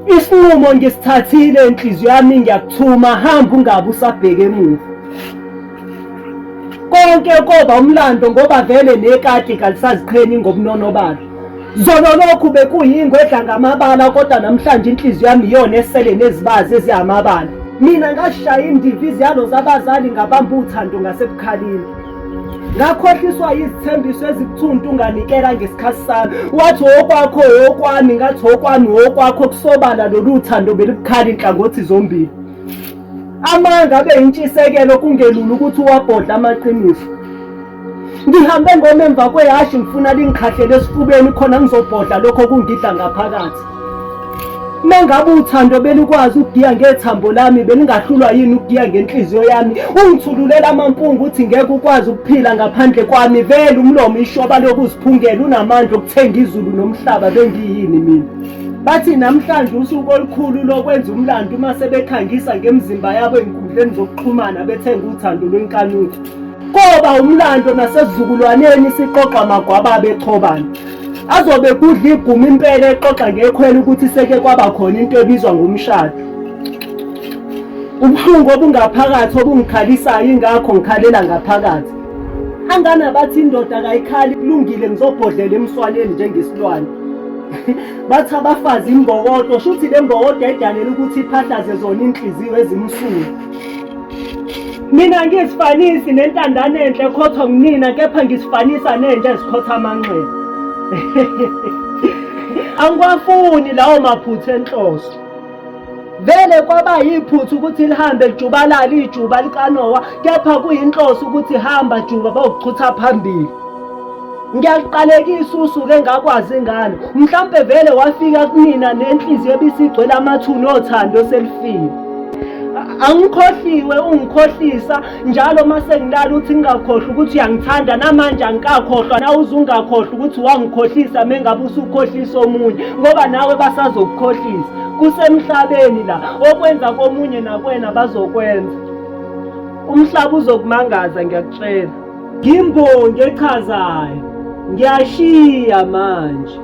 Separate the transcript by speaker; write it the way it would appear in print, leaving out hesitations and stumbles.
Speaker 1: Isinqumo ngisithathile, inhliziyo yami ngiyakuthuma, hamba ungabe usabheke emuva. Konke koba umlando ngoba vele nekati kalisaziqheni ngobunono balo. Zolo lokhu bekuyingwe edla ngamabala, kodwa namhlanje inhliziyo yami iyona esele nezibazi ezihamabala. Mina ngashaya indiva iziyalo zabazali ngabamba uthando ngasebukhalini. Ngakhohliswa yizithembiso ezibuthuntu unganikela ngesikhathi sami. Wathi okwakho okwami, ngathi okwami okwakho, kusobala lolu thando belibukhala inhlangothi zombili. Amanga abe intshisekelo kungelula ukuthi uwabhodla amaqiniso. Ngihambe ngoma emva kwehashi ngifuna lingikhahlele esifubeni khona ngizobhodla lokho kungidla ngaphakathi. Mengabe uthando belikwazi ukugiya ngethambo lami, belingahlulwa yini ukugiya ngenhliziyo yami? Ungithululela amampungu ukuthi ngeke ukwazi ukuphila ngaphandle kwami. Vele umlomo ishoba lokuziphungela unamandla okuthenga izulu nomhlaba bengiyini mina. Bathi namhlanje usuku olukhulu lokwenza umlando uma sebekhangisa ngemizimba yabo enkundleni zokuxhumana bethenga uthando lwenkanuko. Koba umlando nasesizukulwaneni siqoqa magwaba bechobana. Azobe kudla iguma impela exoxa ngekhwela ukuthi seke kwaba khona into ebizwa ngomshado. Ubuhlungu obungaphakathi obungikhalisayo, ingakho ngikhalela ngaphakathi. Angana bathi indoda kayikhali kulungile ngizobhodlela emswaneni njengesilwane. Bathi abafazi imbokodo, shuthi le mbokodo edalela ukuthi iphahlaze zona inhliziyo ezimsulwa. Mina ngisifanisi nentandane enhle ekhothwa ngunina, kepha ngisifanisa nenja ezikhotha amanxeba. Angiwafuni lawo maphutha enhloso. Vele kwaba yiphutha ukuthi lihambe lijubalala ijuba likaNowa, kepha kuyinhloso ukuthi hamba juba bawukuchutha phambili. Ngiyaqalekisa usuke ngakwazi ngani. Mhlambe vele wafika kunina nenhliziyo ebisigcwele amathuna othando selifile. Angikhohliwe ungikhohlisa njalo mase ngilala uthi ngingakhohlwa ukuthi uyangithanda, namanje angikakhohlwa na uzungakhohlwa ukuthi wangikhohlisa mengabe usukhohlisa omunye, ngoba nawe basazokukhohlisa. Kusemhlabeni la okwenza komunye nakwena bazokwenza. Umhlaba uzokumangaza, ngiyakutshela. Ngimbongi echazayo, Ngyashiya Manje.